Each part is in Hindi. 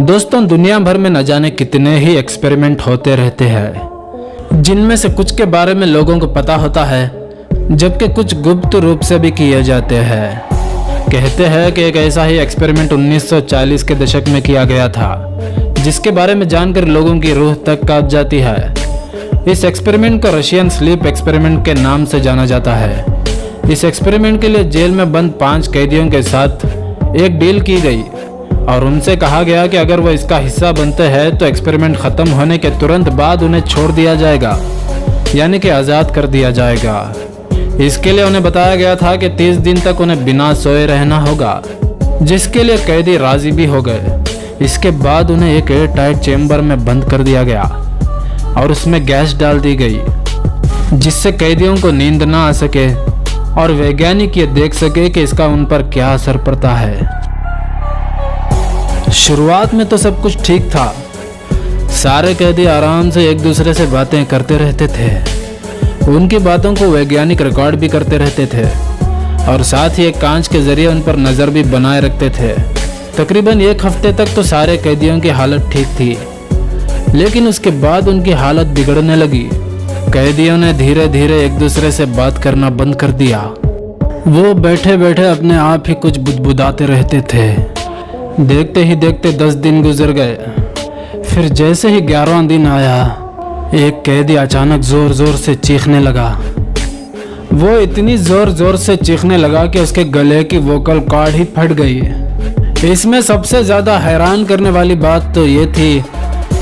दोस्तों, दुनिया भर में न जाने कितने ही एक्सपेरिमेंट होते रहते हैं, जिनमें से कुछ के बारे में लोगों को पता होता है, जबकि कुछ गुप्त रूप से भी किए जाते हैं। कहते हैं कि एक ऐसा ही एक्सपेरिमेंट 1940 के दशक में किया गया था, जिसके बारे में जानकर लोगों की रूह तक कांप जाती है। इस एक्सपेरिमेंट को रशियन स्लीप एक्सपेरिमेंट के नाम से जाना जाता है। इस एक्सपेरिमेंट के लिए जेल में बंद 5 कैदियों के साथ एक डील की गई और उनसे कहा गया कि अगर वो इसका हिस्सा बनते हैं तो एक्सपेरिमेंट ख़त्म होने के तुरंत बाद उन्हें छोड़ दिया जाएगा, यानी कि आज़ाद कर दिया जाएगा। इसके लिए उन्हें बताया गया था कि 30 दिन तक उन्हें बिना सोए रहना होगा, जिसके लिए कैदी राज़ी भी हो गए। इसके बाद उन्हें एक एयर टाइट चैम्बर में बंद कर दिया गया और उसमें गैस डाल दी गई, जिससे कैदियों को नींद ना आ सके और वैज्ञानिक ये देख सके कि इसका उन पर क्या असर पड़ता है। शुरुआत में तो सब कुछ ठीक था। सारे कैदी आराम से एक दूसरे से बातें करते रहते थे। उनकी बातों को वैज्ञानिक रिकॉर्ड भी करते रहते थे और साथ ही एक कांच के जरिए उन पर नज़र भी बनाए रखते थे। तकरीबन 1 हफ्ते तक तो सारे कैदियों की हालत ठीक थी, लेकिन उसके बाद उनकी हालत बिगड़ने लगी। कैदियों ने धीरे धीरे एक दूसरे से बात करना बंद कर दिया। वो बैठे बैठे अपने आप ही कुछ बुदबुदाते रहते थे। देखते ही देखते 10 दिन गुजर गए। फिर जैसे ही 11वां दिन आया, एक कैदी अचानक ज़ोर ज़ोर से चीखने लगा। वो इतनी ज़ोर ज़ोर से चीखने लगा कि उसके गले की वोकल कॉर्ड ही फट गई। इसमें सबसे ज़्यादा हैरान करने वाली बात तो ये थी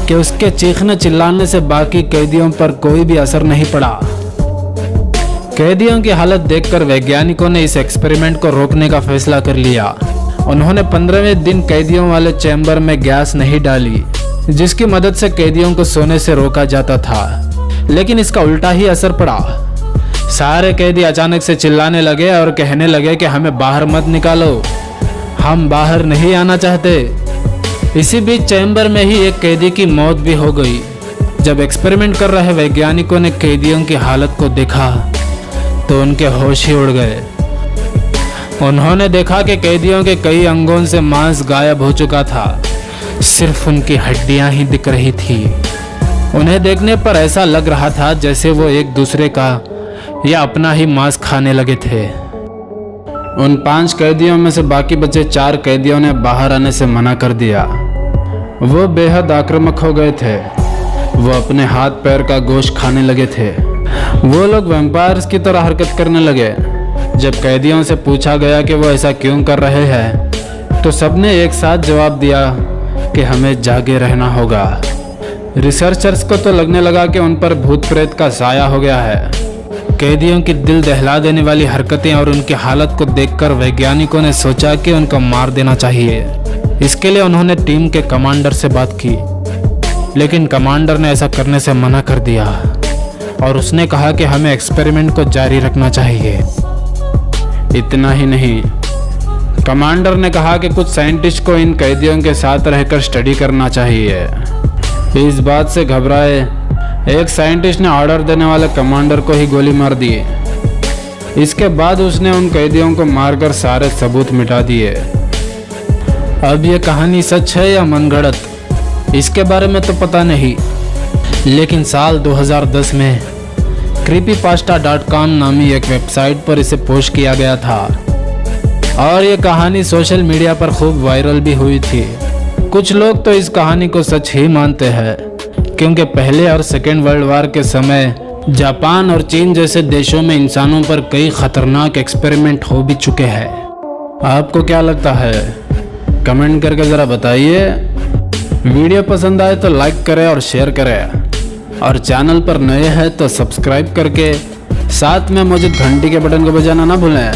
कि उसके चीखने चिल्लाने से बाकी कैदियों पर कोई भी असर नहीं पड़ा। कैदियों की हालत देखकर वैज्ञानिकों ने इस एक्सपेरिमेंट को रोकने का फैसला कर लिया। उन्होंने 15वें दिन कैदियों वाले चैम्बर में गैस नहीं डाली, जिसकी मदद से कैदियों को सोने से रोका जाता था, लेकिन इसका उल्टा ही असर पड़ा। सारे कैदी अचानक से चिल्लाने लगे और कहने लगे कि हमें बाहर मत निकालो, हम बाहर नहीं आना चाहते। इसी बीच चैम्बर में ही एक कैदी की मौत भी हो गई। जब एक्सपेरिमेंट कर रहे वैज्ञानिकों ने कैदियों की हालत को देखा तो उनके होश ही उड़ गए। उन्होंने देखा कि कैदियों के कई अंगों से मांस गायब हो चुका था, सिर्फ उनकी हड्डियां ही दिख रही थी। उन्हें देखने पर ऐसा लग रहा था जैसे वो एक दूसरे का या अपना ही मांस खाने लगे थे। उन 5 कैदियों में से बाकी बचे 4 कैदियों ने बाहर आने से मना कर दिया। वो बेहद आक्रामक हो गए थे। वो अपने हाथ पैर का गोश्त खाने लगे थे। वो लोग वैम्पायर्स की तरह हरकत करने लगे। जब कैदियों से पूछा गया कि वो ऐसा क्यों कर रहे हैं, तो सबने एक साथ जवाब दिया कि हमें जागे रहना होगा। रिसर्चर्स को तो लगने लगा कि उन पर भूत प्रेत का साया हो गया है। कैदियों की दिल दहला देने वाली हरकतें और उनकी हालत को देखकर वैज्ञानिकों ने सोचा कि उनको मार देना चाहिए। इसके लिए उन्होंने टीम के कमांडर से बात की, लेकिन कमांडर ने ऐसा करने से मना कर दिया और उसने कहा कि हमें एक्सपेरिमेंट को जारी रखना चाहिए। इतना ही नहीं, कमांडर ने कहा कि कुछ साइंटिस्ट को इन कैदियों के साथ रहकर स्टडी करना चाहिए। इस बात से घबराए एक साइंटिस्ट ने ऑर्डर देने वाले कमांडर को ही गोली मार दी। इसके बाद उसने उन कैदियों को मारकर सारे सबूत मिटा दिए। अब ये कहानी सच है या मनगढ़ंत, इसके बारे में तो पता नहीं, लेकिन साल 2010 में creepypasta.com नामी एक वेबसाइट पर इसे पोस्ट किया गया था और ये कहानी सोशल मीडिया पर खूब वायरल भी हुई थी। कुछ लोग तो इस कहानी को सच ही मानते हैं, क्योंकि पहले और सेकेंड वर्ल्ड वॉर के समय जापान और चीन जैसे देशों में इंसानों पर कई खतरनाक एक्सपेरिमेंट हो भी चुके हैं। आपको क्या लगता है? कमेंट करके ज़रा बताइए। वीडियो पसंद आए तो लाइक करें और शेयर करें, और चैनल पर नए हैं तो सब्सक्राइब करके साथ में मौजूद घंटी के बटन को बजाना ना भूलें।